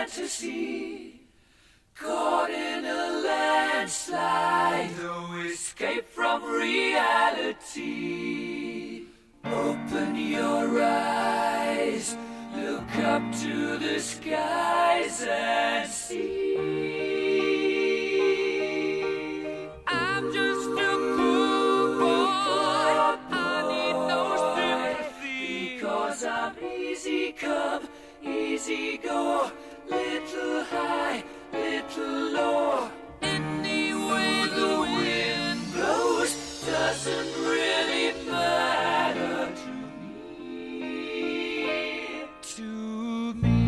fantasy, caught in a landslide, no escape from reality. Open your eyes, look up to the skies and see. I'm just a poor boy, I need no sympathy, because I'm easy come, easy go, little high, little low. Any way the wind blows doesn't really matter to me. To me.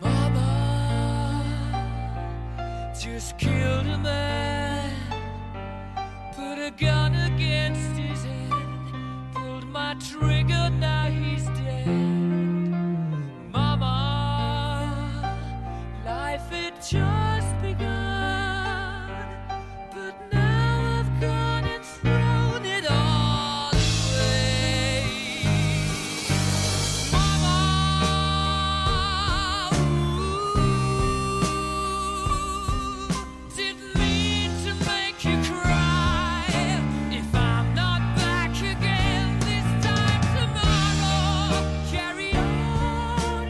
Mama just killed a man, put a gun against his head, pulled my trigger, now he's dead. Mama, life had just begun, but now I've gone and thrown it all away. Mama, didn't mean to make you cry. If I'm not back again this time tomorrow, carry on,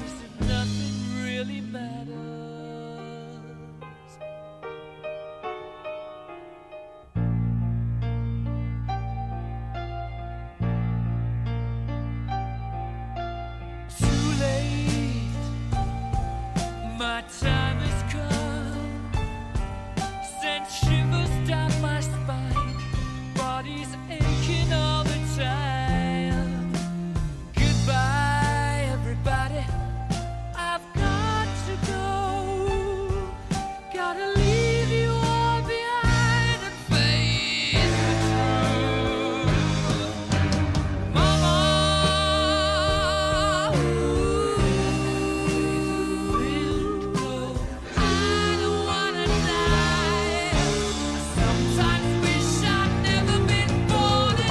as if nothing really matters. Too late, my time has come, sent shivers down my spine, body's aching all the time. Goodbye, everybody, I've got to go, gotta leave you all behind and face the truth. Mama, I don't wanna die. Sometimes wish I'd never been born at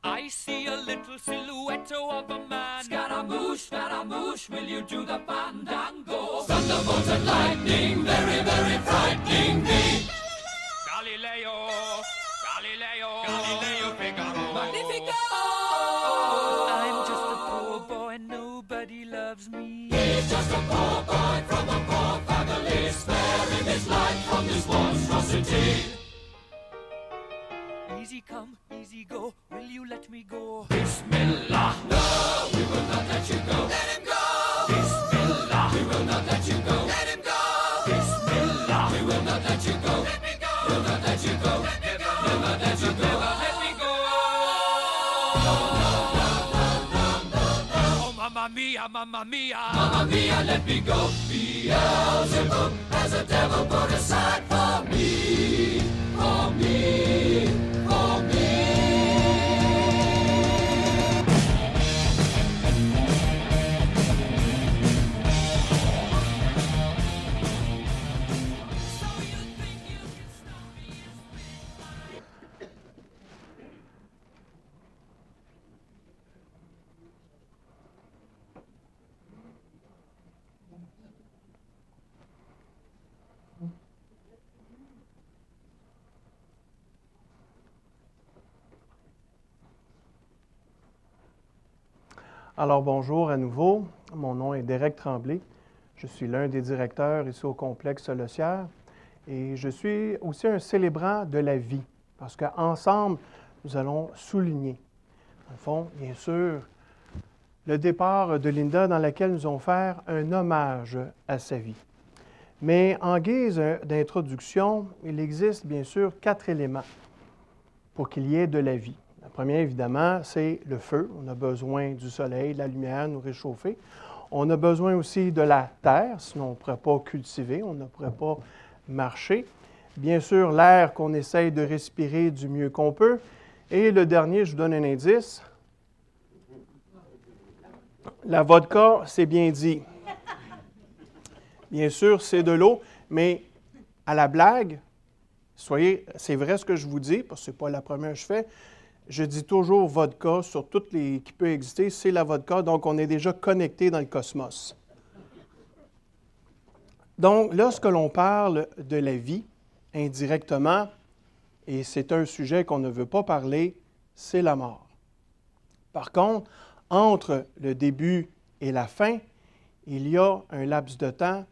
I see a little silhouette of a man. Scaramouche, will you do the fandango? Thunderbolt and lightning, very, very frightening me. Galileo, Figaro. Magnifico! I'm just a poor boy, nobody loves me. He's just a poor boy from a poor family, sparing his life from this monstrosity. Easy come, easy go, will you let me go? Bismillah, no, we will not let you go. Let him go! Bismillah, we will not let you go. Let him go! Bismillah, we will not let you go. Let me go! We'll not let you go. Let me go! We'll not let you go. Let me go! Oh, mamma mia, mamma mia. Mamma mia, let me go. Beelzebub has a devil put aside for me. For me. For me. Alors bonjour à nouveau, mon nom est Derek Tremblay, je suis l'un des directeurs ici au complexe Le Sierre et je suis aussi un célébrant de la vie parce qu'ensemble nous allons souligner, au fond, bien sûr, le départ de Linda dans lequel nous allons faire un hommage à sa vie. Mais en guise d'introduction, il existe bien sûr 4 éléments pour qu'il y ait de la vie. La première, évidemment, c'est le feu. On a besoin du soleil, de la lumière, nous réchauffer. On a besoin aussi de la terre, sinon on ne pourrait pas cultiver, on ne pourrait pas marcher. Bien sûr, l'air qu'on essaye de respirer du mieux qu'on peut. Et le dernier, je vous donne un indice. La vodka, c'est bien dit. Bien sûr, c'est de l'eau, mais à la blague, c'est vrai ce que je vous dis, parce que ce n'est pas la première que je fais. Je dis toujours vodka sur toutes les qui peut exister, c'est la vodka, donc on est déjà connecté dans le cosmos. Donc, lorsque l'on parle de la vie, indirectement, et c'est un sujet qu'on ne veut pas parler, c'est la mort. Par contre, entre le début et la fin, il y a un laps de temps,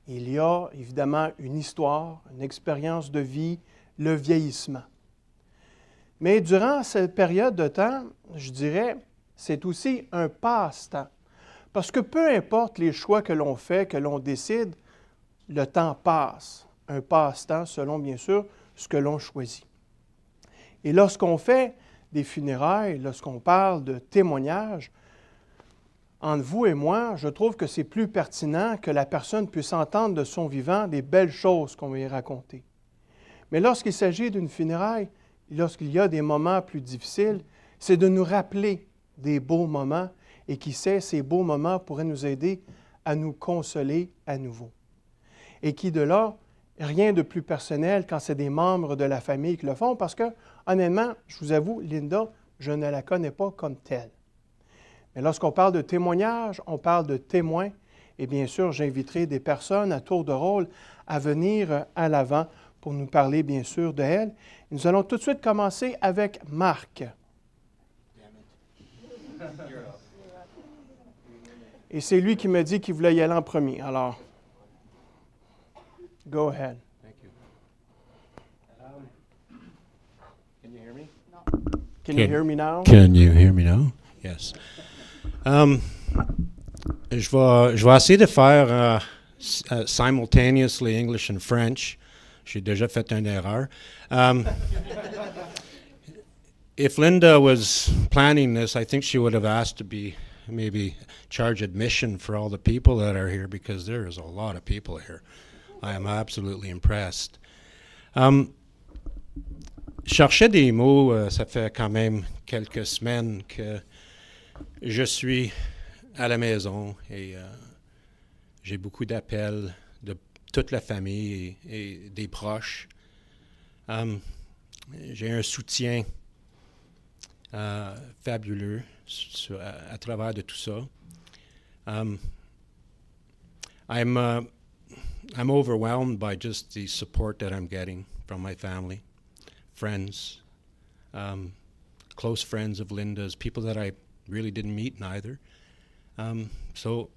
il y a évidemment une histoire, une expérience de vie, le vieillissement. Mais durant cette période de temps, je dirais, c'est aussi un passe-temps. Parce que peu importe les choix que l'on fait, que l'on décide, le temps passe. Un passe-temps selon, bien sûr, ce que l'on choisit. Et lorsqu'on fait des funérailles, lorsqu'on parle de témoignages, entre vous et moi, je trouve que c'est plus pertinent que la personne puisse entendre de son vivant des belles choses qu'on va y raconter. Mais lorsqu'il s'agit d'une funéraille, lorsqu'il y a des moments plus difficiles, c'est de nous rappeler des beaux moments et qui sait, ces beaux moments pourraient nous aider à nous consoler à nouveau. Et qui de là, rien de plus personnel quand c'est des membres de la famille qui le font parce que, honnêtement, je vous avoue, Linda, je ne la connais pas comme telle. Mais lorsqu'on parle de témoignage, on parle de témoins. Et bien sûr, j'inviterai des personnes à tour de rôle à venir à l'avant pour nous parler, bien sûr, de elle. Nous allons tout de suite commencer avec Marc. Et c'est lui qui me dit qu'il voulait y aller en premier. Alors, go ahead. Thank you. Can you hear me? Can you hear me now? Can you hear me now? Yes. Je vais essayer de faire simultaneously English and French. J'ai déjà fait une erreur. If Linda was planning this, I think she would have asked to be maybe charge admission for all the people that are here because there is a lot of people here. I am absolutely impressed. Cherchais des mots, ça fait quand même quelques semaines que je suis à la maison et j'ai beaucoup d'appels de toute la famille et des proches. J'ai un soutien fabuleux à travers de tout ça. I'm overwhelmed by just the support that I'm getting from my family, friends, close friends of Linda's, people that I really didn't meet neither. So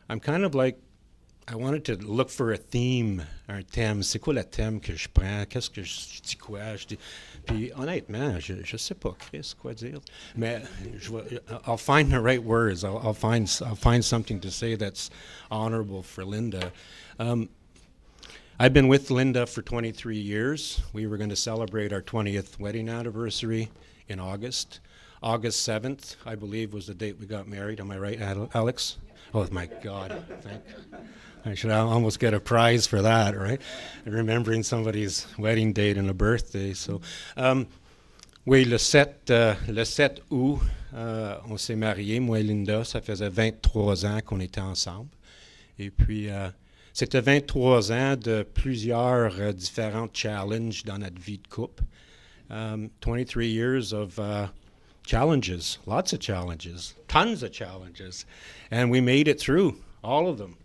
I'm kind of like, I wanted to look for a theme, un thème. C'est quoi le thème que je prends? Qu'est-ce que je dis quoi? Puis honnêtement, je sais pas, Chris, quoi dire. Mais I'll find the right words. I'll find something to say that's honorable for Linda. I've been with Linda for 23 years. We were going to celebrate our 20th wedding anniversary in August. August 7th, I believe, was the date we got married. Am I right, Alex? Oh, my God. I should almost get a prize for that, right? Remembering somebody's wedding date and a birthday. So, oui, le 7 août, on s'est mariés, moi et Linda. Ça faisait 23 ans qu'on était ensemble. Et puis, c'était 23 ans de plusieurs différents challenges dans notre vie de couple. 23 years of challenges, lots of challenges, tons of challenges. And we made it through all of them.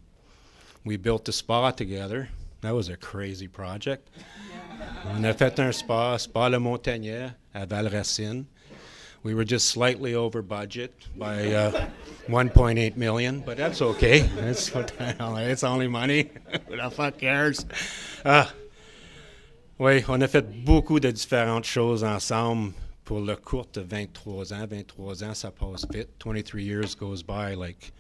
We built a spa together. That was a crazy project. On a fait un spa Le Montagnier à Val-Racine. We were just slightly over budget by 1.8 million, but that's okay. It's only money. Who the fuck cares? Oui, on a fait beaucoup de différentes choses ensemble pour le court de 23 ans. 23 ans, ça passe vite. 23 years goes by like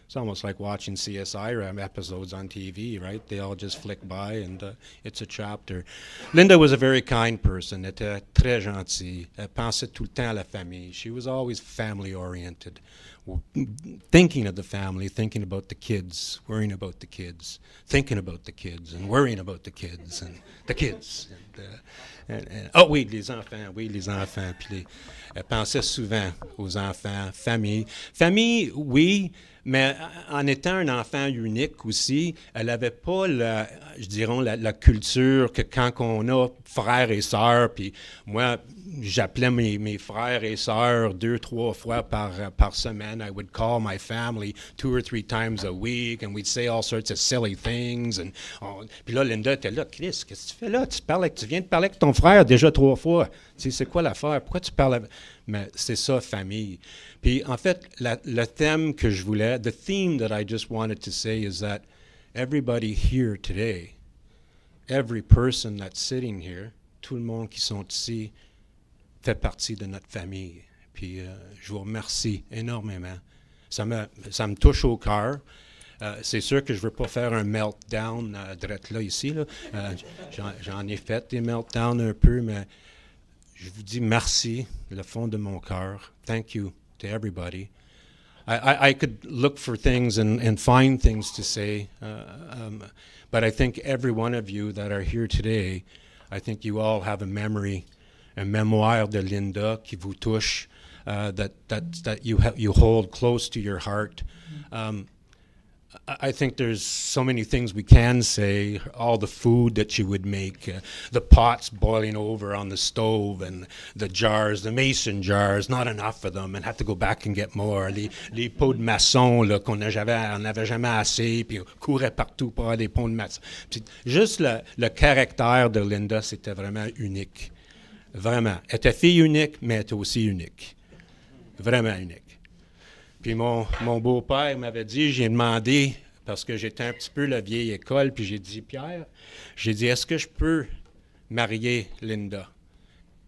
It's almost like watching CSI episodes on TV, right? They all just flick by, and it's a chapter. Linda was a very kind person. Elle était très gentille. Elle pensait tout le temps à la famille. She was always family-oriented, thinking of the family, thinking about the kids, worrying about the kids, thinking about the kids, and worrying about the kids, and the kids. Oh oui, les enfants, oui, les enfants. Puis elle pensait souvent aux enfants, famille. Famille, oui, mais en étant un enfant unique aussi, elle n'avait pas, je dirais, la culture que quand on a frères et sœurs, puis moi, j'appelais mes frères et sœurs 2-3 fois par semaine. I would call my family 2 or 3 times a week, and we'd say all sorts of silly things. Puis là, Linda était là. Chris, qu'est-ce que tu fais là? Tu viens de parler avec ton frère déjà 3 fois. Tu sais, c'est quoi l'affaire? Pourquoi tu parles avec... Mais c'est ça, famille. Puis en fait, le thème que je voulais, the theme that I just wanted to say is that everybody here today, every person that's sitting here, tout le monde qui sont ici, fait partie de notre famille. Puis je vous remercie énormément. Ça me touche au cœur. C'est sûr que je ne veux pas faire un meltdown direct là, ici. Là. J'en ai fait des meltdowns un peu, mais je vous dis merci, le fond de mon cœur. Thank you to everybody. I could look for things and find things to say, but I think every one of you that are here today, I think you all have a memory, un mémoire de Linda qui vous touche, that you hold close to your heart. I think there's so many things we can say, all the food that you would make, the pots boiling over on the stove, and the jars, the mason jars, not enough of them, and have to go back and get more. Les pots de maçon là, on n'avait jamais assez, puis on courait partout pour avoir des pots de maçon. Puis juste le caractère de Linda, c'était vraiment unique. Vraiment. Elle était fille unique, mais elle était aussi unique. Vraiment unique. Puis mon beau-père m'avait dit, j'ai demandé, parce que j'étais un petit peu la vieille école, puis j'ai dit, Pierre, est-ce que je peux marier Linda?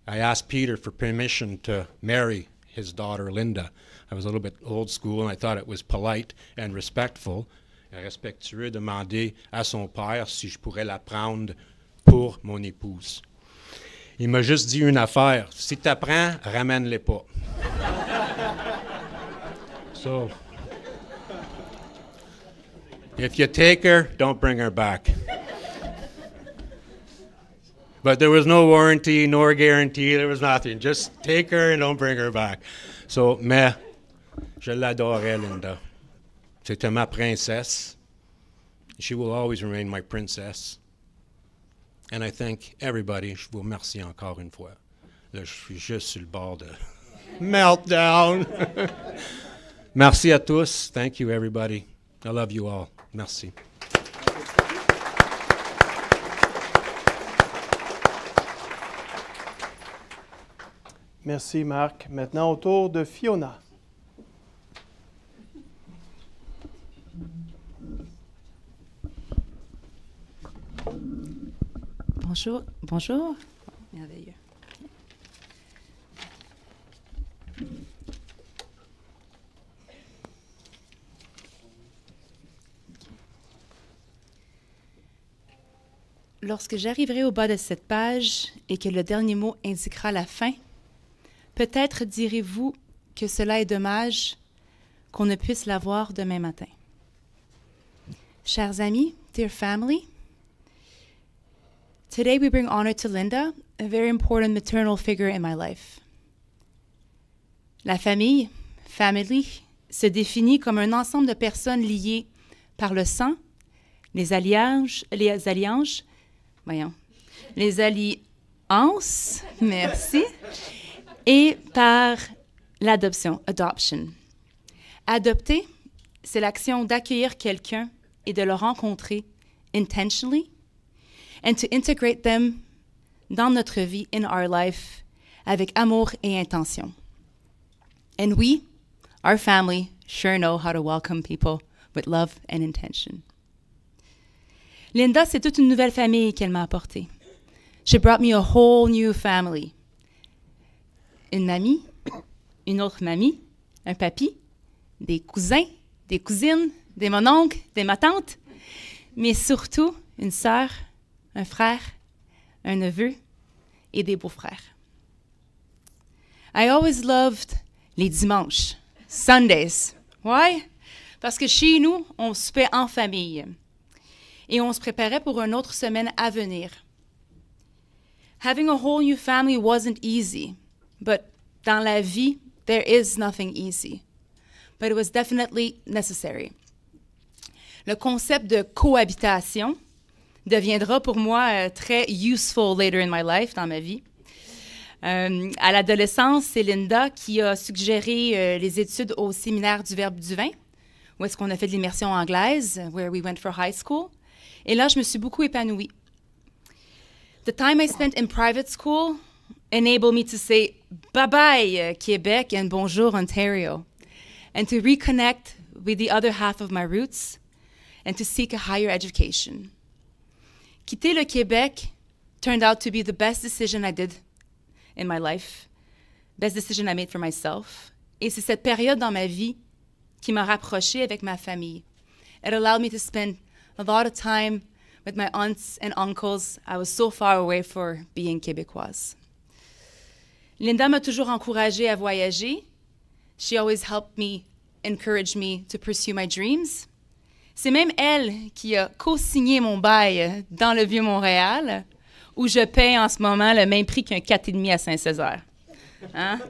I asked Peter for permission to marry his daughter Linda. I was a little bit old school, and I thought it was polite and respectful. Respectueux, demander à son père si je pourrais la prendre pour mon épouse. Il m'a juste dit une affaire, si tu apprends, ramène-les pas. So, if you take her, don't bring her back. But there was no warranty, nor guarantee, there was nothing. Just take her and don't bring her back. So, mais je l'adorais, Linda. C'était ma princesse. She will always remain my princess. And I thank everybody. Je vous remercie encore une fois. Là, je suis juste sur le bord de meltdown. Merci à tous. Thank you, everybody. I love you all. Merci. Merci, Marc. Maintenant, au tour de Fiona. Bonjour. Bonjour. Merveilleux. Lorsque j'arriverai au bas de cette page et que le dernier mot indiquera la fin, peut-être direz-vous que cela est dommage qu'on ne puisse l'avoir demain matin. Chers amis, dear family, today we bring honor to Linda, a very important maternal figure in my life. La famille, family, se définit comme un ensemble de personnes liées par le sang, les alliances, merci, et par l'adoption, adoption. Adopter, c'est l'action d'accueillir quelqu'un et de le rencontrer intentionally, and to integrate them dans notre vie, in our life, avec amour et intention. And we, our family, sure know how to welcome people with love and intention. Linda, c'est toute une nouvelle famille qu'elle m'a apportée. She brought me a whole new family. Une mamie, une autre mamie, un papy, des cousins, des cousines, des mononcles, des ma tante, mais surtout une sœur, un frère, un neveu et des beaux-frères. I always loved les dimanches, Sundays. Why? Parce que chez nous, on soupait en famille et on se préparait pour une autre semaine à venir. Having a whole new family wasn't easy, but dans la vie, there is nothing easy. But it was definitely necessary. Le concept de cohabitation deviendra pour moi très useful later in my life, dans ma vie. À l'adolescence, c'est Linda qui a suggéré les études au séminaire du Verbe du Vin, où est-ce qu'on a fait de l'immersion anglaise, where we went for high school. Et là, je me suis beaucoup épanouie. The time I spent in private school enabled me to say bye-bye, Québec, and bonjour, Ontario, and to reconnect with the other half of my roots and to seek a higher education. Quitter le Québec turned out to be the best decision I did in my life, best decision I made for myself. Et c'est cette période dans ma vie qui m'a rapprochée avec ma famille. It allowed me to spend a lot of time with my aunts and uncles. I was so far away for being québécoise. Linda m'a toujours encouragée à voyager. She always helped me, encouraged me to pursue my dreams. C'est même elle qui a co-signé mon bail dans le Vieux-Montréal, où je paie en ce moment le même prix qu'un 4,5 à Saint-Césaire. Hein?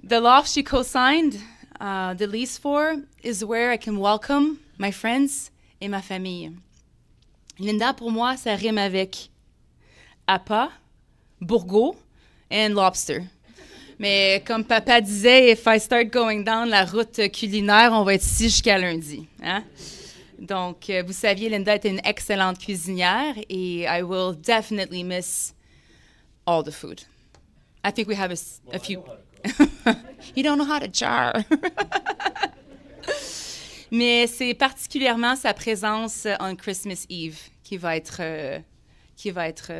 The loft she co-signed, the lease for, is where I can welcome my friends et ma famille. Linda, pour moi, ça rime avec appât, bourgeot and lobster. Mais comme papa disait, if I start going down la route culinaire, on va être ici jusqu'à lundi. Hein? Donc, vous saviez, Linda était une excellente cuisinière et I will definitely miss all the food. I think we have a few... You don't know how to jar. Mais c'est particulièrement sa présence on Christmas Eve qui va être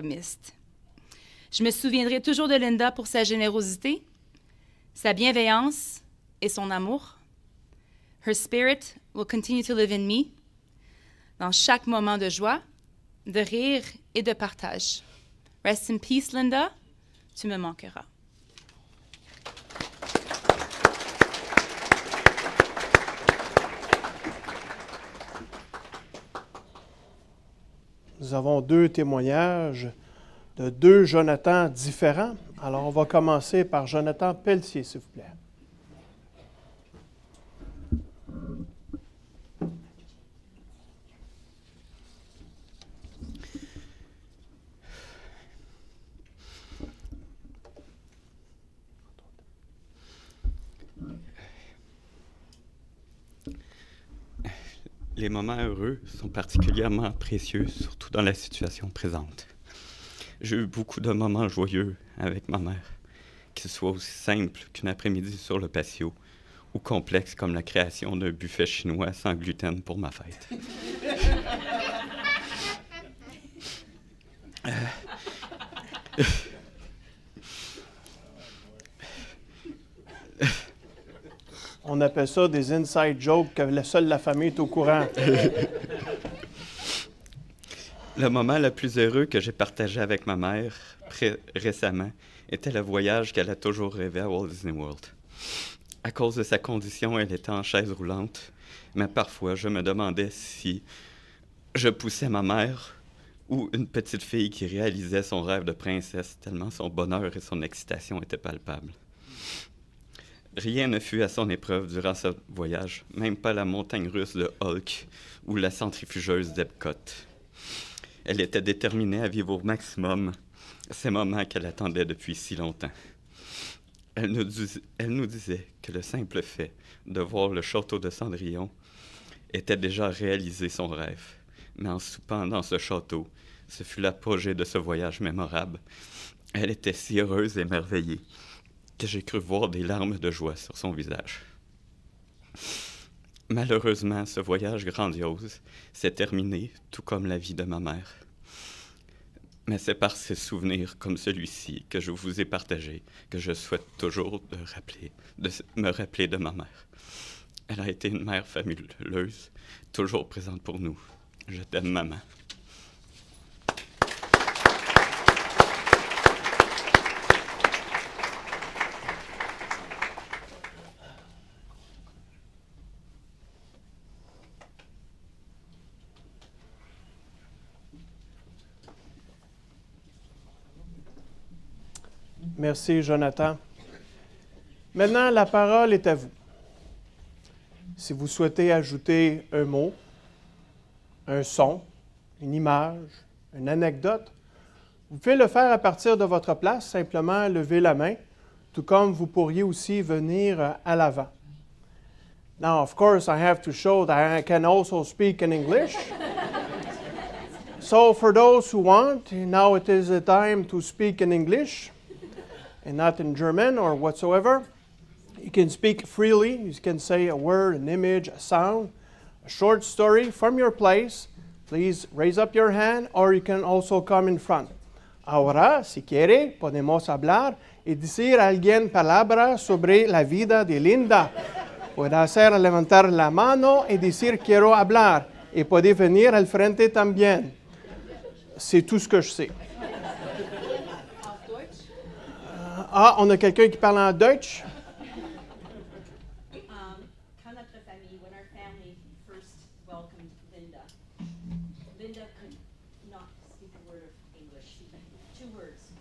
missed. Je me souviendrai toujours de Linda pour sa générosité, sa bienveillance et son amour. Her spirit will continue to live in me dans chaque moment de joie, de rire et de partage. Rest in peace, Linda. Tu me manqueras. Nous avons 2 témoignages de 2 Jonathan différents. Alors, on va commencer par Jonathan Pelletier, s'il vous plaît. Les moments heureux sont particulièrement précieux, surtout dans la situation présente. J'ai eu beaucoup de moments joyeux avec ma mère, qu'ils soient aussi simples qu'une après-midi sur le patio ou complexes comme la création d'un buffet chinois sans gluten pour ma fête. On appelle ça des inside jokes que seule la famille est au courant. Le moment le plus heureux que j'ai partagé avec ma mère récemment était le voyage qu'elle a toujours rêvé à Walt Disney World. À cause de sa condition, elle était en chaise roulante, mais parfois je me demandais si je poussais ma mère ou une petite fille qui réalisait son rêve de princesse tellement son bonheur et son excitation étaient palpables. Rien ne fut à son épreuve durant ce voyage, même pas la montagne russe de Hulk ou la centrifugeuse d'Epcot. Elle était déterminée à vivre au maximum ces moments qu'elle attendait depuis si longtemps. Elle nous disait que le simple fait de voir le château de Cendrillon était déjà réalisé son rêve. Mais en soupant dans ce château, ce fut l'apogée de ce voyage mémorable. Elle était si heureuse et émerveillée que j'ai cru voir des larmes de joie sur son visage. Malheureusement, ce voyage grandiose s'est terminé, tout comme la vie de ma mère. Mais c'est par ces souvenirs comme celui-ci que je vous ai partagé que je souhaite toujours me rappeler de ma mère. Elle a été une mère fabuleuse, toujours présente pour nous. Je t'aime, maman. Merci, Jonathan. Maintenant, la parole est à vous. Si vous souhaitez ajouter un mot, un son, une image, une anecdote, vous pouvez le faire à partir de votre place, simplement lever la main, tout comme vous pourriez aussi venir à l'avant. Now, of course, I have to show that I can also speak in English. So, for those who want, now it is the time to speak in English and not in German or whatsoever. You can speak freely. You can say a word, an image, a sound, a short story from your place. Please raise up your hand, or you can also come in front. Ahora, si quiere, podemos hablar y decir alguien palabra sobre la vida de Linda. Puede hacer levantar la mano y decir quiero hablar. Y puede venir al frente también. C'est tout ce que je sais. On a quelqu'un qui parle en Deutsch? Quand notre famille, when our family first welcomed Linda, Linda could not speak a word of English. 2 words.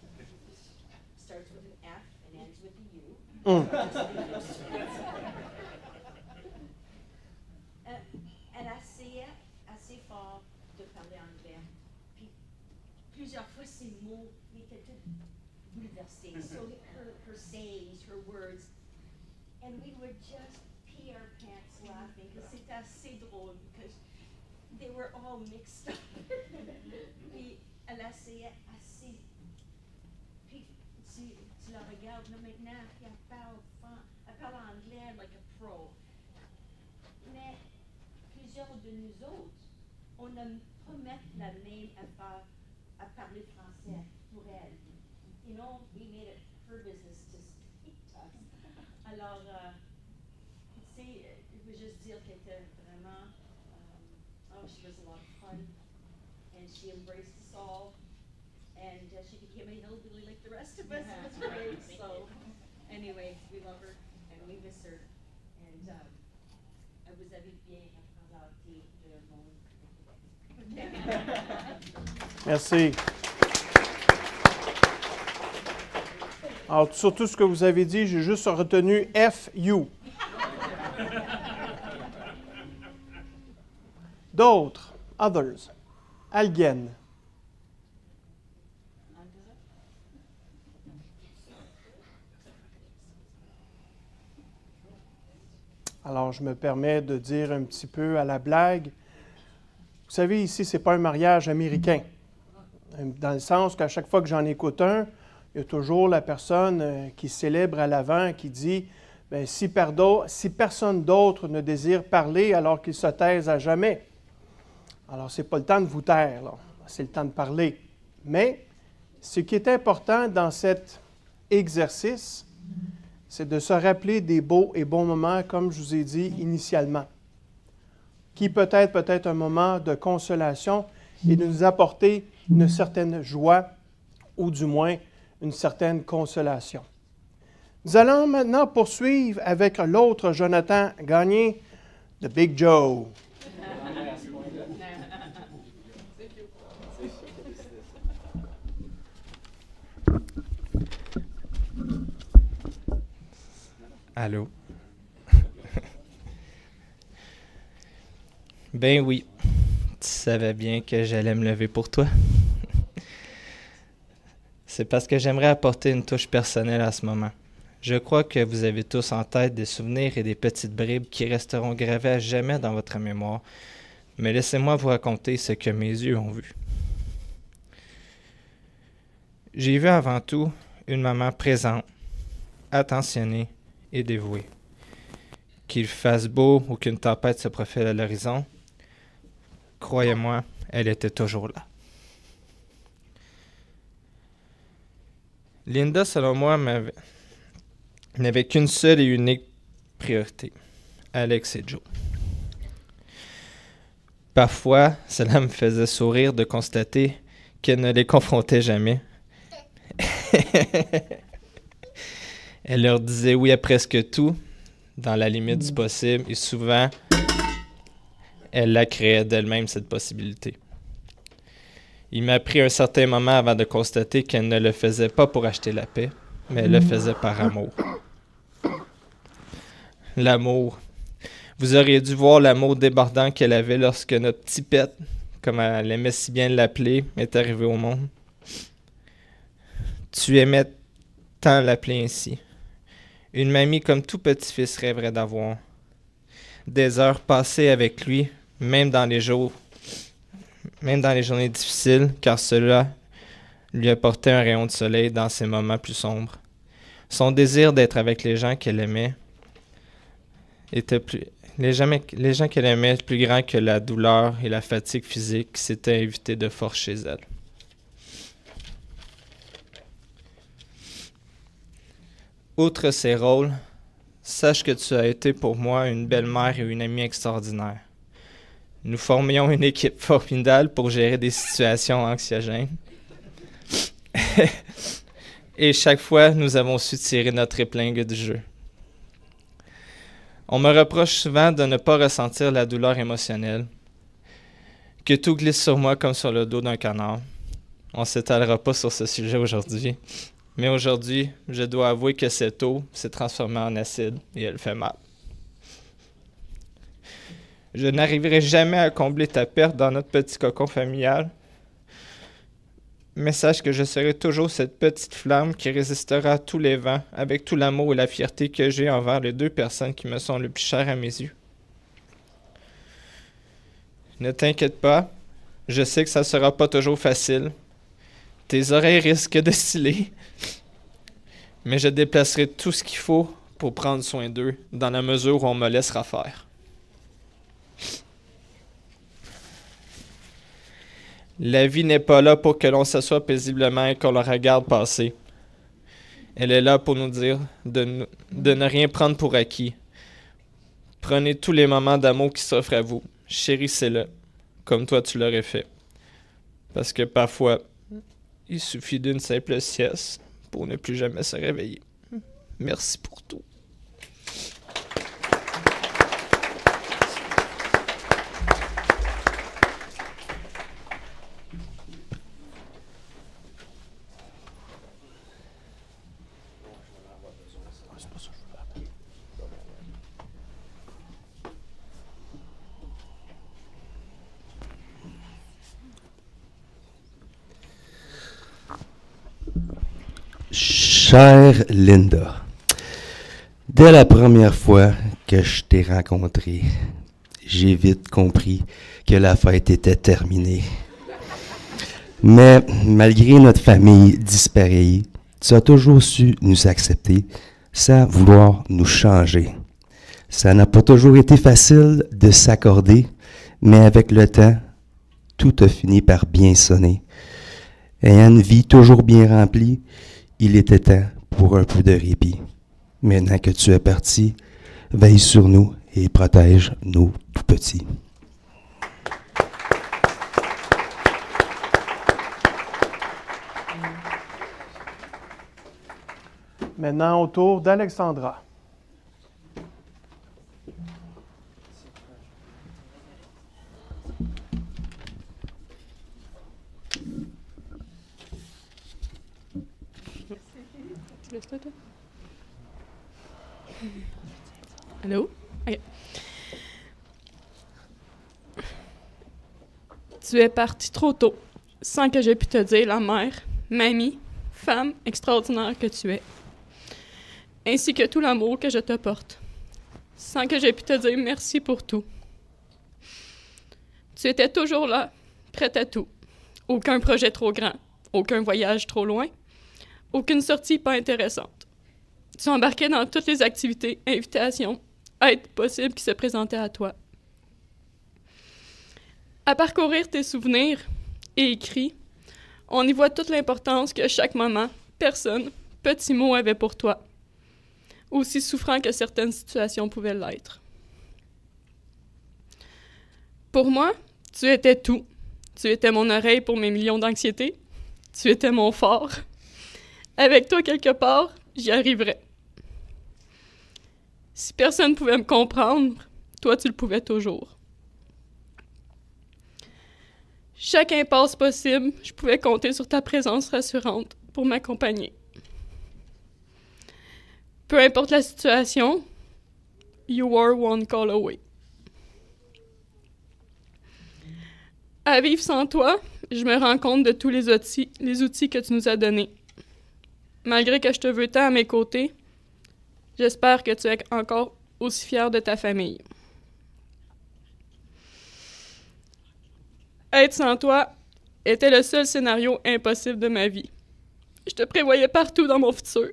Starts with an F and ends with a U. Elle essayait assez fort de parler anglais. Puis plusieurs fois, ses mots étaient tout bouleversés. So her sayings, her words. And we would just pee our pants laughing because c'était assez drôle because they were all mixed up. Puis elle essayait assez. Puis tu la regardes là maintenant, puis elle parle anglais like a pro. Mais plusieurs de nous autres, on n'a pas mettre la même affaire à parler français pour elle. You know, we made it her business to speak to us. Alors, tu sais, je veux juste dire qu'elle était vraiment, she was a lot of fun, and she embraced us all, and she became a hillbilly like the rest of us. It was great. So, anyway, we love her, and we miss her, and vous avez bien représenté le monde. Merci. Alors, sur tout ce que vous avez dit, j'ai juste retenu FU. D'autres, others, alguien. Alors, je me permets de dire un petit peu à la blague. Vous savez, ici, ce n'est pas un mariage américain. Dans le sens qu'à chaque fois que j'en écoute un, il y a toujours la personne qui célèbre à l'avant, qui dit bien, si personne d'autre ne désire parler, alors qu'il se taise à jamais. Alors, ce n'est pas le temps de vous taire, là. C'est le temps de parler. Mais ce qui est important dans cet exercice, c'est de se rappeler des beaux et bons moments, comme je vous ai dit initialement, qui peut être un moment de consolation et de nous apporter une certaine joie, ou du moins une certaine consolation. Nous allons maintenant poursuivre avec l'autre Jonathan Gagné, de Big Joe. Allô? Ben oui, tu savais bien que j'allais me lever pour toi. C'est parce que j'aimerais apporter une touche personnelle à ce moment. Je crois que vous avez tous en tête des souvenirs et des petites bribes qui resteront gravées à jamais dans votre mémoire, mais laissez-moi vous raconter ce que mes yeux ont vu. J'ai vu avant tout une maman présente, attentionnée et dévouée. Qu'il fasse beau ou qu'une tempête se profile à l'horizon, croyez-moi, elle était toujours là. Linda, selon moi, n'avait qu'une seule et unique priorité, Alex et Joe. Parfois, cela me faisait sourire de constater qu'elle ne les confrontait jamais. Elle leur disait oui à presque tout, dans la limite du possible, et souvent, elle la créait d'elle-même, cette possibilité. Il m'a pris un certain moment avant de constater qu'elle ne le faisait pas pour acheter la paix, mais elle le faisait par amour. L'amour. Vous auriez dû voir l'amour débordant qu'elle avait lorsque notre petit pet, comme elle aimait si bien l'appeler, est arrivé au monde. Tu aimais tant l'appeler ainsi. Une mamie comme tout petit-fils rêverait d'avoir. Des heures passées avec lui, même dans les journées difficiles, car cela lui apportait un rayon de soleil dans ses moments plus sombres. Son désir d'être avec les gens qu'elle aimait était les gens qu'elle aimait plus grand que la douleur et la fatigue physique qui s'étaient invitées de force chez elle. Outre ces rôles, sache que tu as été pour moi une belle-mère et une amie extraordinaire. Nous formions une équipe formidable pour gérer des situations anxiogènes. Et chaque fois, nous avons su tirer notre épingle du jeu. On me reproche souvent de ne pas ressentir la douleur émotionnelle, que tout glisse sur moi comme sur le dos d'un canard. On ne s'étalera pas sur ce sujet aujourd'hui, mais aujourd'hui, je dois avouer que cette eau s'est transformée en acide et elle fait mal. Je n'arriverai jamais à combler ta perte dans notre petit cocon familial, mais sache que je serai toujours cette petite flamme qui résistera à tous les vents avec tout l'amour et la fierté que j'ai envers les deux personnes qui me sont le plus chères à mes yeux. Ne t'inquiète pas, je sais que ça sera pas toujours facile. Tes oreilles risquent de sciller, mais je déplacerai tout ce qu'il faut pour prendre soin d'eux dans la mesure où on me laissera faire. La vie n'est pas là pour que l'on s'assoie paisiblement et qu'on le regarde passer. Elle est là pour nous dire de ne rien prendre pour acquis. Prenez tous les moments d'amour qui s'offrent à vous. Chérissez-le, comme toi tu l'aurais fait. Parce que parfois, il suffit d'une simple sieste pour ne plus jamais se réveiller. Merci pour tout. Chère Linda, dès la première fois que je t'ai rencontrée, j'ai vite compris que la fête était terminée. Mais malgré notre famille dispareille, tu as toujours su nous accepter sans vouloir nous changer. Ça n'a pas toujours été facile de s'accorder, mais avec le temps, tout a fini par bien sonner. Ayant une vie toujours bien remplie, il était temps pour un peu de répit. Maintenant que tu es parti, veille sur nous et protège nos tout petits. Maintenant, au tour d'Alexandra. Allô? Okay. Tu es parti trop tôt, sans que j'aie pu te dire la mère, mamie, femme extraordinaire que tu es, ainsi que tout l'amour que je te porte, sans que j'aie pu te dire merci pour tout. Tu étais toujours là, prête à tout. Aucun projet trop grand, aucun voyage trop loin, aucune sortie pas intéressante. Tu embarquais dans toutes les activités, invitations, aides possibles qui se présentaient à toi. À parcourir tes souvenirs et écrits, on y voit toute l'importance que chaque moment, personne, petit mot avait pour toi, aussi souffrant que certaines situations pouvaient l'être. Pour moi, tu étais tout. Tu étais mon oreille pour mes millions d'anxiétés. Tu étais mon phare. Avec toi, quelque part, j'y arriverais. Si personne ne pouvait me comprendre, toi, tu le pouvais toujours. Chaque impasse possible, je pouvais compter sur ta présence rassurante pour m'accompagner. Peu importe la situation, you were one call away. À vivre sans toi, je me rends compte de tous les outils que tu nous as donnés. Malgré que je te veux tant à mes côtés, j'espère que tu es encore aussi fier de ta famille. Être sans toi était le seul scénario impossible de ma vie. Je te prévoyais partout dans mon futur,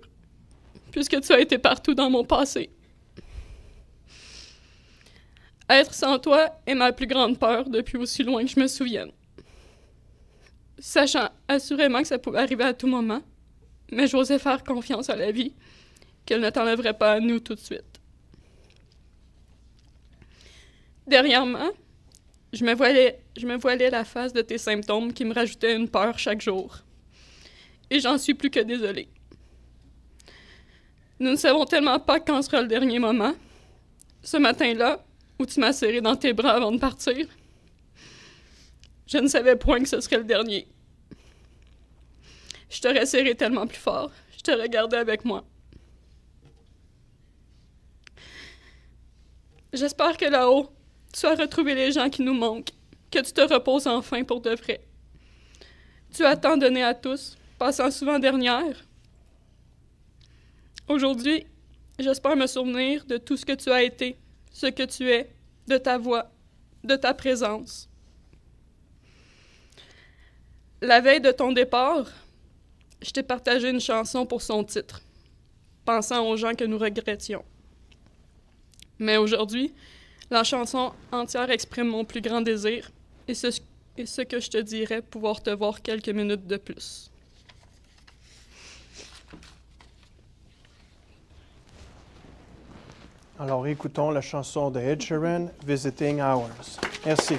puisque tu as été partout dans mon passé. Être sans toi est ma plus grande peur depuis aussi loin que je me souvienne. Sachant assurément que ça pouvait arriver à tout moment, mais j'osais faire confiance à la vie, qu'elle ne t'enlèverait pas à nous tout de suite. Dernièrement, je me voilais la face de tes symptômes qui me rajoutaient une peur chaque jour. Et j'en suis plus que désolée. Nous ne savons tellement pas quand sera le dernier moment. Ce matin-là, où tu m'as serré dans tes bras avant de partir, je ne savais point que ce serait le dernier. Je t'aurais serré tellement plus fort. Je te regardais avec moi. J'espère que là-haut, tu as retrouvé les gens qui nous manquent, que tu te reposes enfin pour de vrai. Tu as tant donné à tous, passant souvent dernière. Aujourd'hui, j'espère me souvenir de tout ce que tu as été, ce que tu es, de ta voix, de ta présence. La veille de ton départ, je t'ai partagé une chanson pour son titre, pensant aux gens que nous regrettions. Mais aujourd'hui, la chanson entière exprime mon plus grand désir et ce que je te dirais, pouvoir te voir quelques minutes de plus. Alors écoutons la chanson de Ed Sheeran, Visiting Hours. Merci.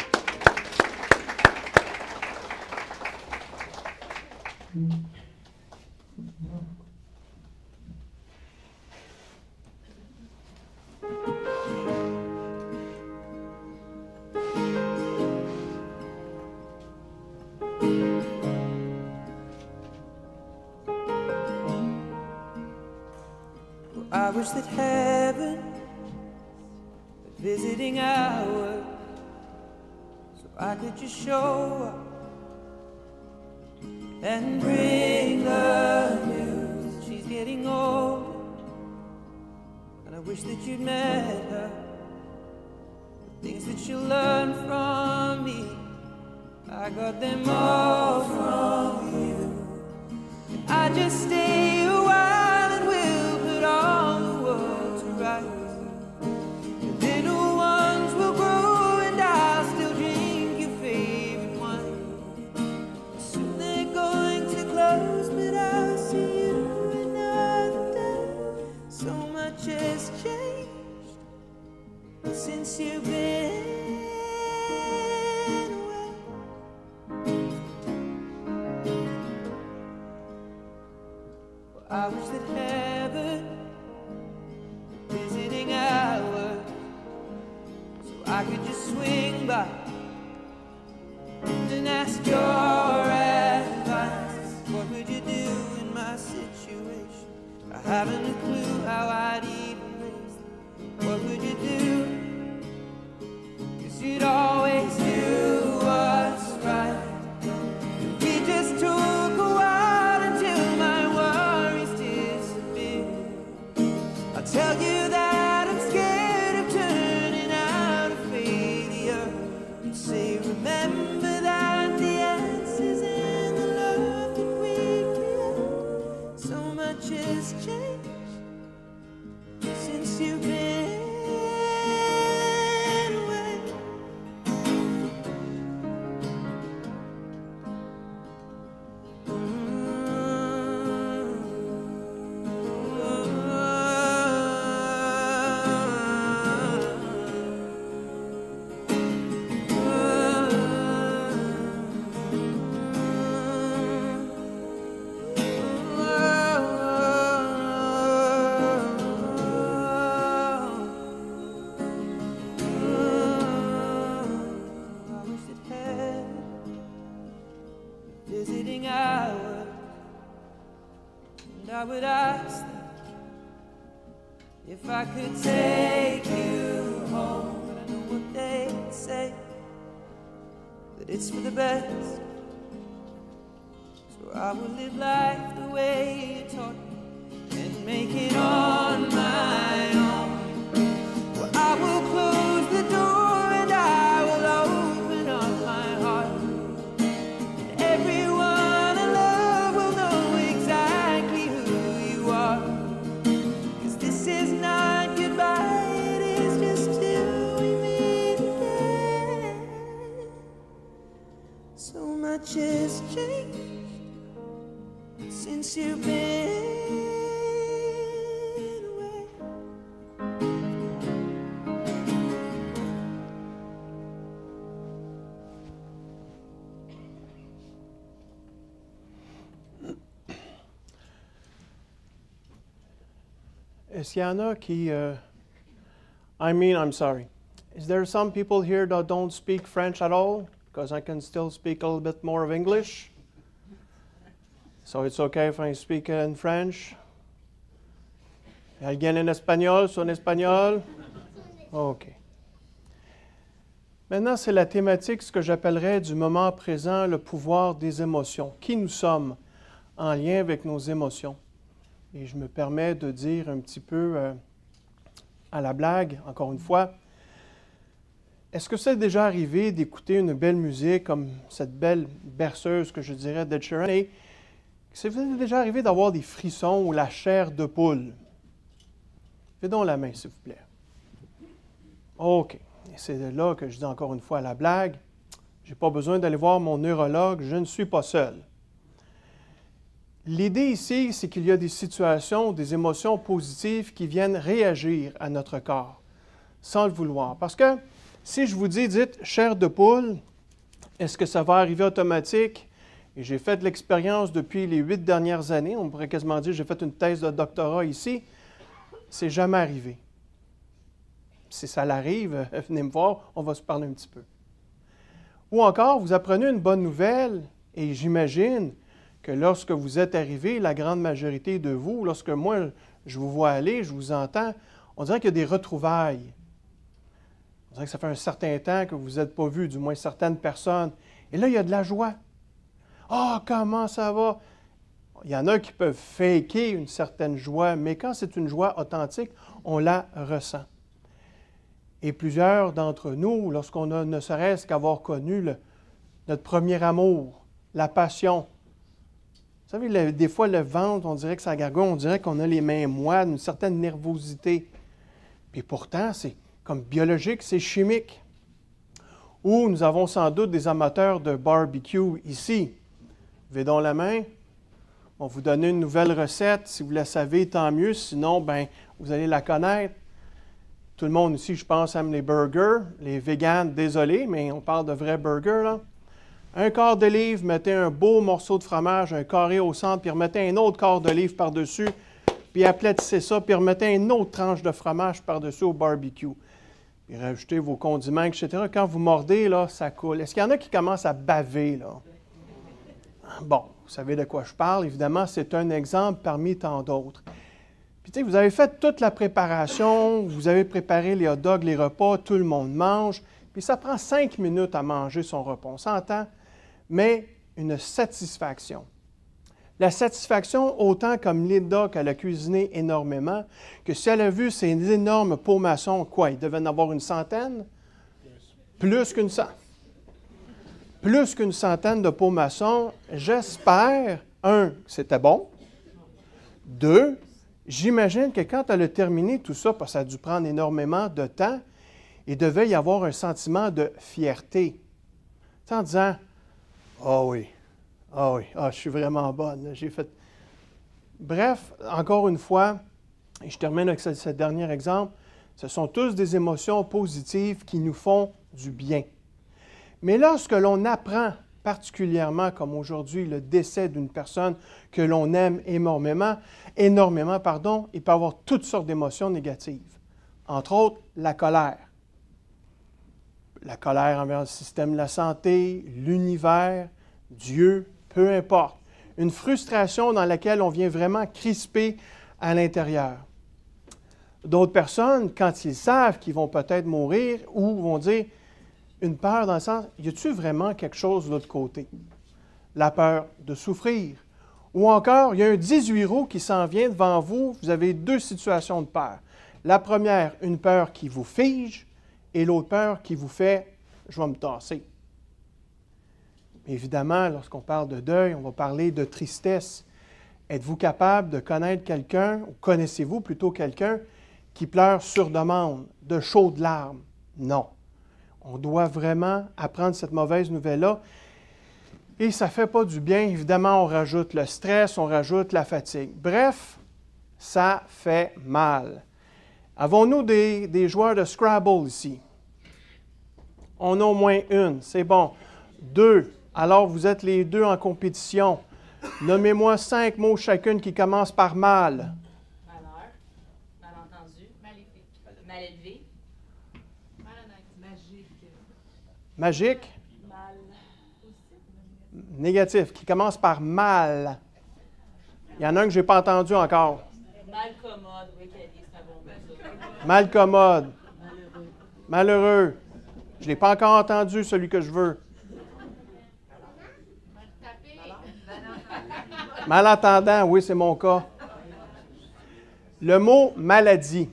I wish that heaven had visiting hours, so I could just show up and bring the news that she's getting older. And I wish that you'd met her, the things that she'll learn from me, I got them all from you. And I just stay a while and we'll put all the world to rights. The little ones will grow and I'll still drink your favorite wine. Soon they're going to close, but I'll see you another day. So much has changed since you've been away. Well, I wish that heaven visiting hours, so I could just swing by and ask your advice. What would you do in my situation? I haven't a clue how I'd even raise them. What would you do? 'Cause you'd always do what's right. And we just took a while until my worries disappeared. I'll tell you that I'm scared of turning out a failure. You say, remember that the answer's in the love that we create. So much has changed since you've been away. If I could take you home, but I know what they say, that it's for the best. So I will live life the way you taught me and make it on my own. Well, I will close the door and I will open up my heart. And everyone I love will know exactly who you are. 'Cause this is not goodbye, it is just till we meet again. So much has changed since you've been away. Est-ce qu'il y en a qui... I'm sorry. Is there some people here that don't speak French at all? Because I can still speak a little bit more of English. So it's okay if I speak in French? ¿Alguien en español? ¿Son espagnol? OK. Maintenant, c'est la thématique, ce que j'appellerais du moment présent, le pouvoir des émotions. Qui nous sommes en lien avec nos émotions? Et je me permets de dire un petit peu à la blague, encore une fois, est-ce que c'est déjà arrivé d'écouter une belle musique comme cette belle berceuse que je dirais d'Ed Sheeran et c'est déjà arrivé d'avoir des frissons ou la chair de poule? Fais donc la main, s'il vous plaît. OK. Et c'est là que je dis encore une fois la blague. Je n'ai pas besoin d'aller voir mon neurologue, je ne suis pas seul. L'idée ici, c'est qu'il y a des situations, des émotions positives qui viennent réagir à notre corps, sans le vouloir. Parce que si je vous dis, dites chair de poule, est-ce que ça va arriver automatique? Et j'ai fait de l'expérience depuis les 8 dernières années. On pourrait quasiment dire que j'ai fait une thèse de doctorat ici. C'est jamais arrivé. Si ça l'arrive, venez me voir, on va se parler un petit peu. Ou encore, vous apprenez une bonne nouvelle et j'imagine que lorsque vous êtes arrivé, la grande majorité de vous, lorsque moi je vous vois aller, je vous entends, on dirait qu'il y a des retrouvailles. On dirait que ça fait un certain temps que vous n'êtes pas vus, du moins certaines personnes. Et là, il y a de la joie. « Ah, comment ça va? » Il y en a qui peuvent faker une certaine joie, mais quand c'est une joie authentique, on la ressent. Et plusieurs d'entre nous, lorsqu'on a ne serait-ce qu'avoir connu notre premier amour, la passion, vous savez, des fois, le ventre, on dirait que ça gargouille, on dirait qu'on a les mains moites, une certaine nervosité. Puis pourtant, c'est comme biologique, c'est chimique. Ou nous avons sans doute des amateurs de barbecue ici. Levez donc la main. On va vous donner une nouvelle recette. Si vous la savez, tant mieux. Sinon, vous allez la connaître. Tout le monde ici, je pense, aime les burgers. Les véganes, désolé, mais on parle de vrais burgers, là. Un quart de livre, mettez un beau morceau de fromage, un carré au centre, puis remettez un autre quart de livre par-dessus, puis aplatissez ça, puis remettez une autre tranche de fromage par-dessus au barbecue. Puis rajoutez vos condiments, etc. Quand vous mordez, là, ça coule. Est-ce qu'il y en a qui commencent à baver, là? Bon, vous savez de quoi je parle. Évidemment, c'est un exemple parmi tant d'autres. Puis, tu sais, vous avez fait toute la préparation, vous avez préparé les hot dogs, les repas, tout le monde mange, puis ça prend 5 minutes à manger son repas, on s'entend? Mais une satisfaction. La satisfaction, autant comme Linda, qu'elle a cuisiné énormément, que si elle a vu ces énormes pots maçons, quoi, il devait en avoir une centaine? Plus qu'une centaine. Plus qu'une centaine de pots maçons. J'espère, 1, que c'était bon. 2, j'imagine que quand elle a terminé tout ça, parce que ça a dû prendre énormément de temps, il devait y avoir un sentiment de fierté. En disant, « Ah oui, je suis vraiment bonne, j'ai fait... » Bref, encore une fois, et je termine avec ce dernier exemple, ce sont tous des émotions positives qui nous font du bien. Mais lorsque l'on apprend particulièrement, comme aujourd'hui, le décès d'une personne que l'on aime énormément, il peut y avoir toutes sortes d'émotions négatives. Entre autres, la colère. La colère envers le système de la santé, l'univers, Dieu, peu importe. Une frustration dans laquelle on vient vraiment crisper à l'intérieur. D'autres personnes, quand ils savent qu'ils vont peut-être mourir ou vont dire une peur dans le sens, y a-t-il vraiment quelque chose de l'autre côté? La peur de souffrir. Ou encore, il y a un 18 roues qui s'en vient devant vous, vous avez deux situations de peur. La première, une peur qui vous fige, et l'autre peur qui vous fait « je vais me tasser ». Évidemment, lorsqu'on parle de deuil, on va parler de tristesse. Êtes-vous capable de connaître quelqu'un, ou connaissez-vous plutôt quelqu'un qui pleure sur demande, de chaudes larmes? Non. On doit vraiment apprendre cette mauvaise nouvelle-là. Et ça ne fait pas du bien. Évidemment, on rajoute le stress, on rajoute la fatigue. Bref, ça fait mal. Avons-nous des joueurs de Scrabble ici? On a au moins une, c'est bon. 2. Alors, vous êtes les deux en compétition. Nommez-moi 5 mots chacune qui commencent par mal. Malheur, malentendu, maléfique, mal élevé, malhonnête, magique. Magique? Mal. Négatif, qui commence par mal. Il y en a un que je n'ai pas entendu encore. Mal commode, oui, qu'elle dit, c'est un bon mot. Mal commode. Malheureux. Malheureux. Je ne l'ai pas encore entendu, celui que je veux. Malentendant, oui, c'est mon cas. Le mot maladie.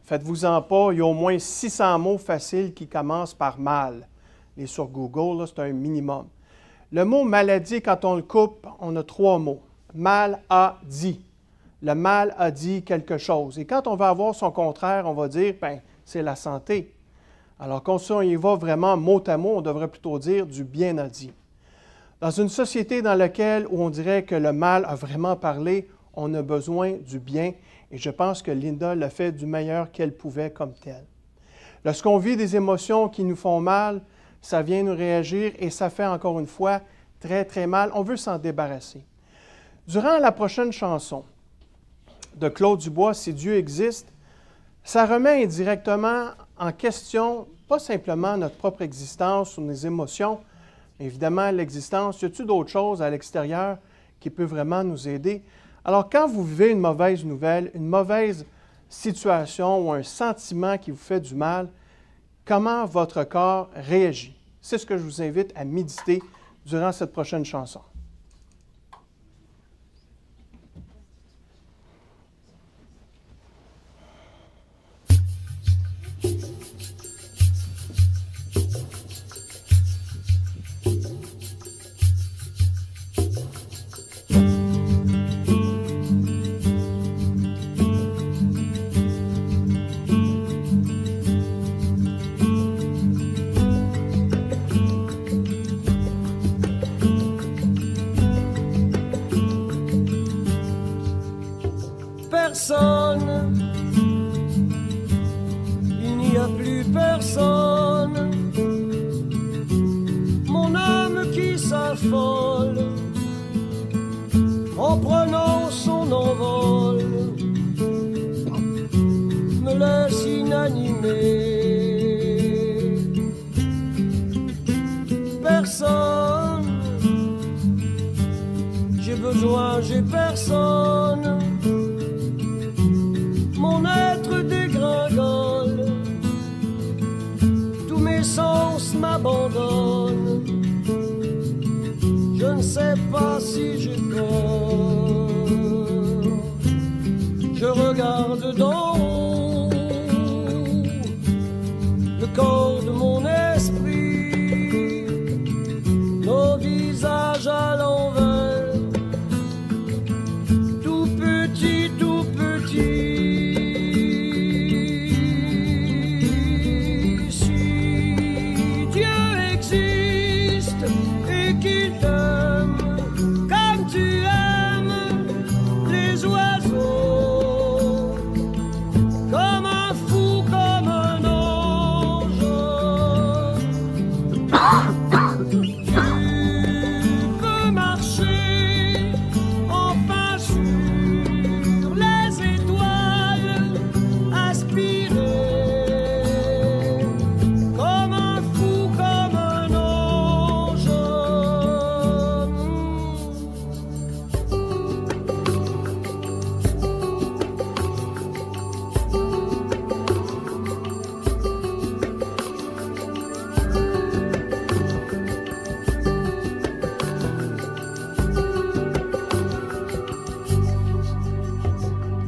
Faites-vous-en pas, il y a au moins 600 mots faciles qui commencent par mal. Et sur Google, là, c'est un minimum. Le mot maladie, quand on le coupe, on a 3 mots. Mal a dit. Le mal a dit quelque chose. Et quand on va avoir son contraire, on va dire, ben, c'est la santé. Alors, quand on y va vraiment mot à mot, on devrait plutôt dire du bien a dit. Dans une société dans laquelle où on dirait que le mal a vraiment parlé, on a besoin du bien. Et je pense que Linda l'a fait du meilleur qu'elle pouvait comme telle. Lorsqu'on vit des émotions qui nous font mal, ça vient nous réagir et ça fait encore une fois très, très mal. On veut s'en débarrasser. Durant la prochaine chanson de Claude Dubois, « Si Dieu existe », ça remet indirectement en question, pas simplement notre propre existence ou nos émotions, mais évidemment l'existence. Y a-t-il d'autres choses à l'extérieur qui peut vraiment nous aider? Alors, quand vous vivez une mauvaise nouvelle, une mauvaise situation ou un sentiment qui vous fait du mal, comment votre corps réagit? C'est ce que je vous invite à méditer durant cette prochaine chanson. Personne, il n'y a plus personne. Mon âme qui s'affole en prenant son envol me laisse inanimé. Personne, j'ai besoin, j'ai personne. Mon être dégringole, tous mes sens m'abandonnent. Je ne sais pas si j'ai peur. Je regarde d'en haut le corps de mon esprit, nos visages à l'envers, tout petit, tout petit.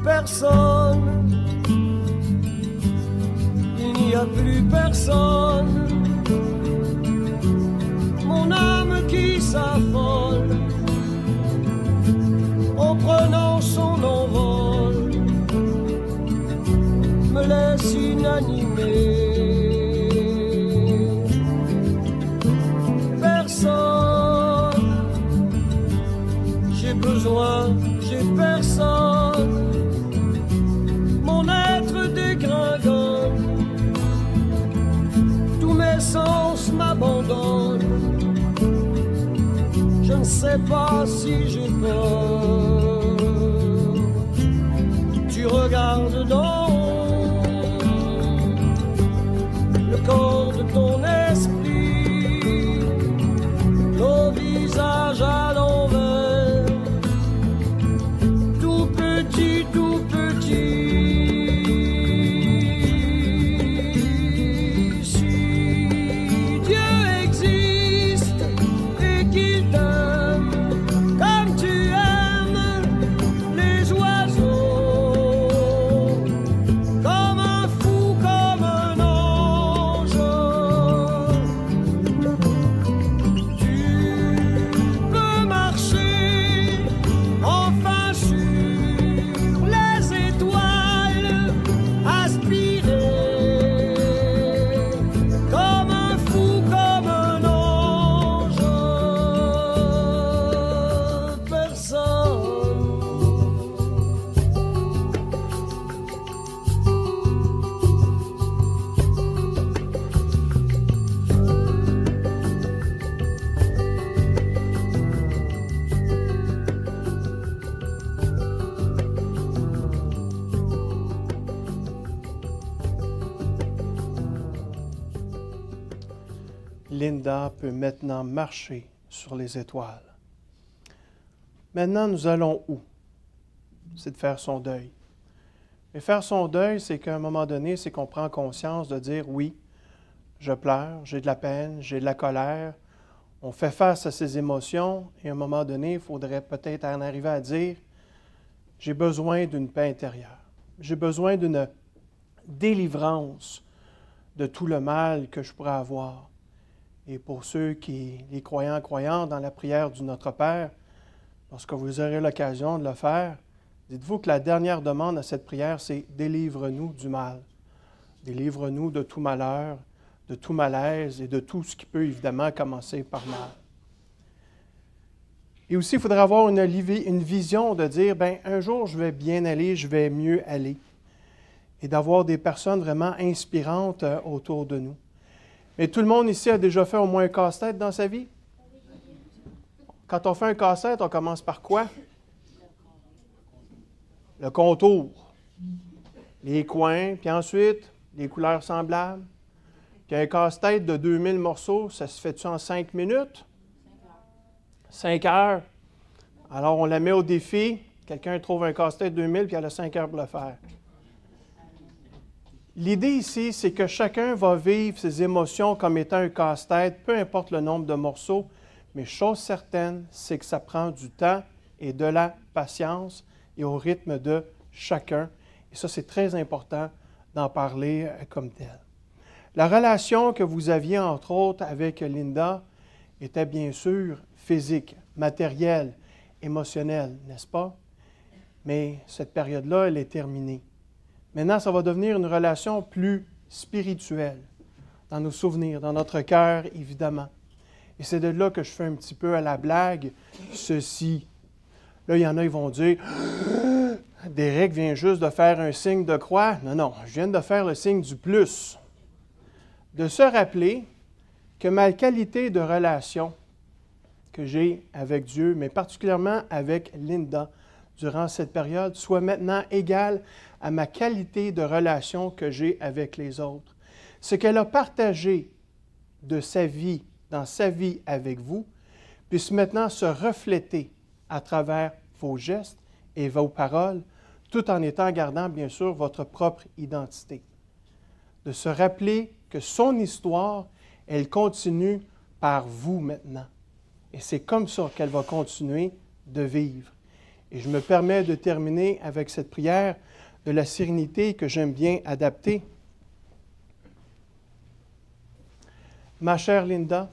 personne, il n'y a plus personne. Mon âme qui s'affole en prenant son envol me laisse inanimé. Personne, j'ai personne. Mon être dégringole, tous mes sens m'abandonnent. Je ne sais pas si j'ai peur. Tu regardes donc le corps de ton esprit, nos visages à l'envers, tout petit, tout petit. Si Dieu existe et qu'il t'aime comme tu aimes les oiseaux, comme un fou, comme un ange, tu peux marcher enfin sur les étoiles, aspirer comme un fou, comme un ange. Personne. Linda peut maintenant marcher sur les étoiles. Maintenant, nous allons où? C'est de faire son deuil. Et faire son deuil, c'est qu'à un moment donné, c'est qu'on prend conscience de dire, oui, je pleure, j'ai de la peine, j'ai de la colère. On fait face à ces émotions et à un moment donné, il faudrait peut-être en arriver à dire, j'ai besoin d'une paix intérieure. J'ai besoin d'une délivrance de tout le mal que je pourrais avoir. Et pour ceux qui, les croyants dans la prière du Notre Père, lorsque vous aurez l'occasion de le faire, dites-vous que la dernière demande à cette prière, c'est « Délivre-nous du mal ». Délivre-nous de tout malheur, de tout malaise et de tout ce qui peut évidemment commencer par mal. Et aussi, il faudra avoir une vision de dire, bien, un jour, je vais bien aller, je vais mieux aller. Et d'avoir des personnes vraiment inspirantes autour de nous. Mais tout le monde ici a déjà fait au moins un casse-tête dans sa vie? Quand on fait un casse-tête, on commence par quoi? Le contour. Les coins, puis ensuite, les couleurs semblables. Puis un casse-tête de 2000 morceaux, ça se fait-tu en 5 minutes? 5 heures. Alors, on la met au défi. Quelqu'un trouve un casse-tête de 2000, puis elle a 5 heures pour le faire. L'idée ici, c'est que chacun va vivre ses émotions comme étant un casse-tête, peu importe le nombre de morceaux, mais chose certaine, c'est que ça prend du temps et de la patience et au rythme de chacun. Et ça, c'est très important d'en parler comme tel. La relation que vous aviez, entre autres, avec Linda était bien sûr physique, matérielle, émotionnelle, n'est-ce pas? Mais cette période-là, elle est terminée. Maintenant, ça va devenir une relation plus spirituelle, dans nos souvenirs, dans notre cœur, évidemment. Et c'est de là que je fais un petit peu à la blague ceci. Là, il y en a, ils vont dire « Derek vient juste de faire un signe de croix. » Non, non, je viens de faire le signe du plus. De se rappeler que ma qualité de relation que j'ai avec Dieu, mais particulièrement avec Linda, durant cette période, soit maintenant égale à ma qualité de relation que j'ai avec les autres. Ce qu'elle a partagé de sa vie, dans sa vie avec vous, puisse maintenant se refléter à travers vos gestes et vos paroles, tout en étant gardant, bien sûr, votre propre identité. De se rappeler que son histoire, elle continue par vous maintenant. Et c'est comme ça qu'elle va continuer de vivre. Et je me permets de terminer avec cette prière de la sérénité que j'aime bien adapter. Ma chère Linda,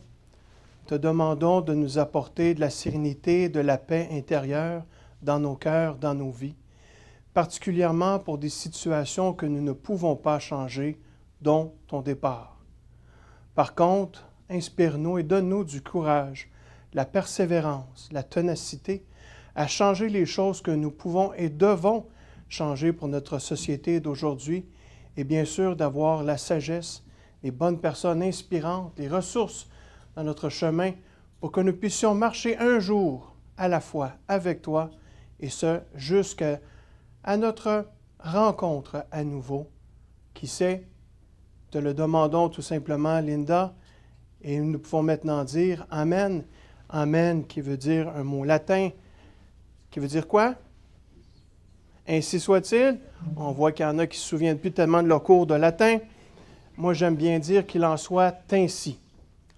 te demandons de nous apporter de la sérénité, de la paix intérieure dans nos cœurs, dans nos vies, particulièrement pour des situations que nous ne pouvons pas changer, dont ton départ. Par contre, inspire-nous et donne-nous du courage, la persévérance, la ténacité à changer les choses que nous pouvons et devons changer pour notre société d'aujourd'hui et bien sûr d'avoir la sagesse, les bonnes personnes inspirantes, les ressources dans notre chemin pour que nous puissions marcher un jour à la fois avec toi et ce jusqu'à notre rencontre à nouveau. Qui sait, te le demandons tout simplement, Linda, et nous pouvons maintenant dire Amen. Amen, qui veut dire un mot latin, qui veut dire quoi? Ainsi soit-il. On voit qu'il y en a qui ne se souviennent plus tellement de leur cours de latin. Moi, j'aime bien dire qu'il en soit ainsi.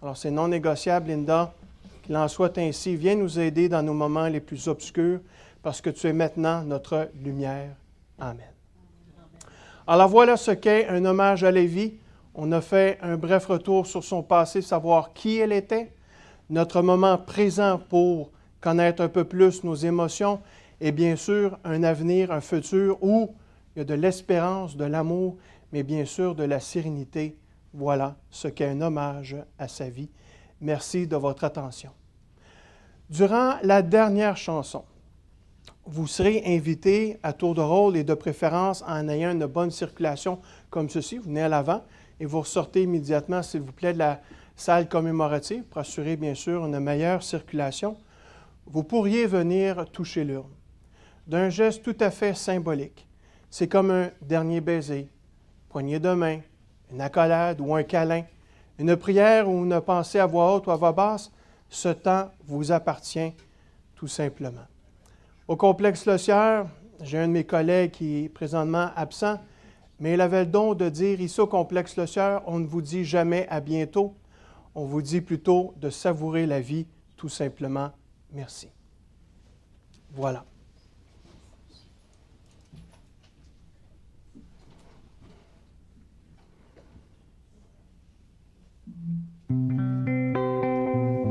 Alors, c'est non négociable, Linda, qu'il en soit ainsi. Viens nous aider dans nos moments les plus obscurs, parce que tu es maintenant notre lumière. Amen. Alors, voilà ce qu'est un hommage à Lévi. On a fait un bref retour sur son passé, savoir qui elle était, notre moment présent pour connaître un peu plus nos émotions et bien sûr un avenir, un futur où il y a de l'espérance, de l'amour, mais bien sûr de la sérénité. Voilà ce qu'est un hommage à sa vie. Merci de votre attention. Durant la dernière chanson, vous serez invité à tour de rôle et de préférence en ayant une bonne circulation comme ceci. Vous venez à l'avant et vous ressortez immédiatement, s'il vous plaît, de la salle commémorative pour assurer bien sûr une meilleure circulation. Vous pourriez venir toucher l'urne d'un geste tout à fait symbolique. C'est comme un dernier baiser, poignée de main, une accolade ou un câlin, une prière ou une pensée à voix haute ou à voix basse. Ce temps vous appartient tout simplement. Au complexe Le Sieur, j'ai un de mes collègues qui est présentement absent, mais il avait le don de dire ici au complexe Le Sieur, on ne vous dit jamais à bientôt, on vous dit plutôt de savourer la vie, tout simplement. Merci. Voilà.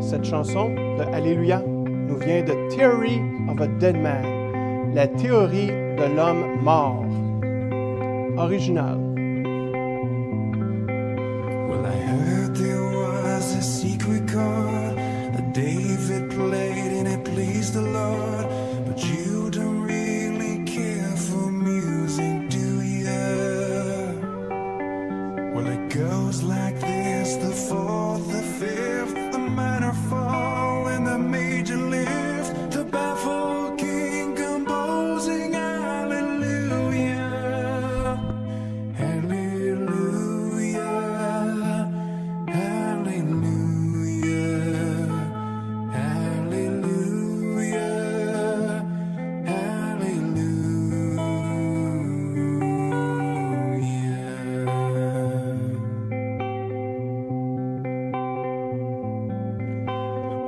Cette chanson de Alléluia nous vient de Theory of a Dead Man, la théorie de l'homme mort. Original. Well, I heard there was a secret chord that David played and it pleased the Lord, but you don't really care for music, do ya? Well, it goes like this: the fourth, the fifth, the minor fall and the major lift, the baffled king composing hallelujah, hallelujah, hallelujah, hallelujah, hallelujah.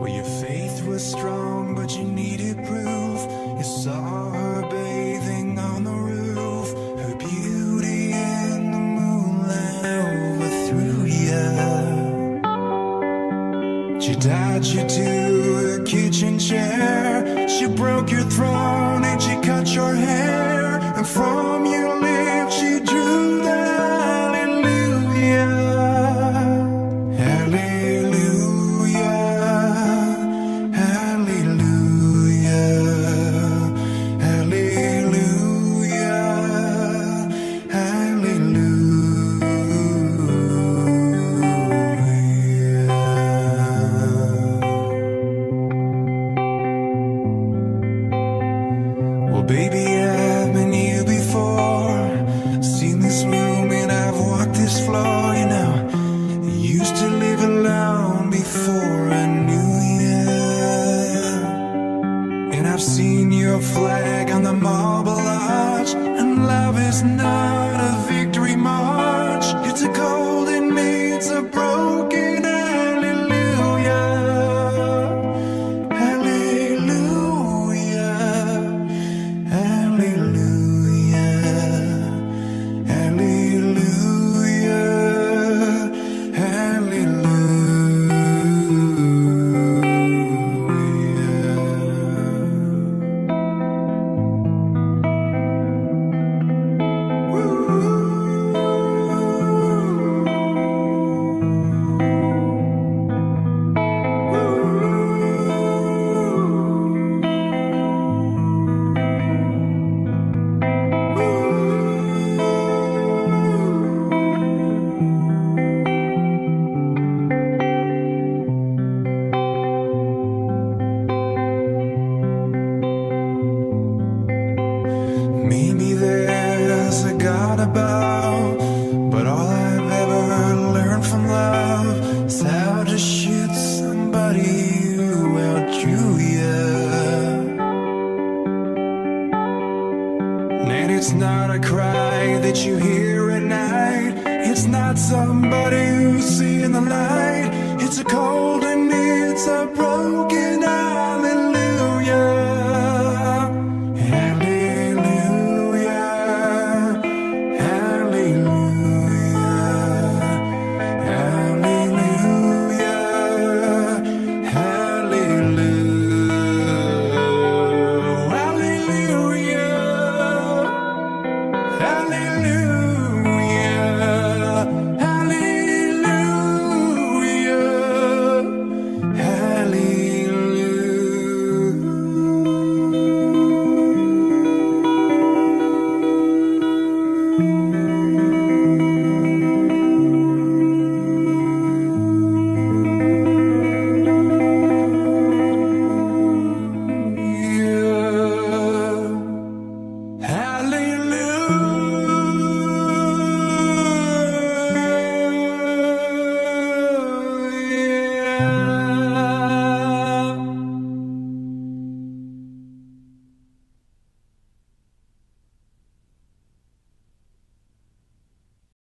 Well, your faith was strong, but you needed proof. You saw her bathing on the roof. Her beauty in the moonlight overthrew you. She tied you to a kitchen chair. She broke your throne and she cut your hair. And from your lips she drew the hallelujah. Hallelujah. Hallelujah. Hallelujah. Hallelujah. Well, baby, I've been here before. Seen this room and I've walked this floor, you know. I used to live alone before I knew you. And I've seen your flag on the marble arch. And love is not a victory march. It's a golden maid's a broken hallelujah. Hallelujah. Maybe there's a God above, but all I've ever learned from love is how to shoot somebody who outdrew you. And it's not a cry that you hear at night. It's not somebody who's seeing the light. It's a cold and it's a broken hallelujah. Hallelujah. Hallelujah. Hallelujah. Hallelujah. Hallelujah.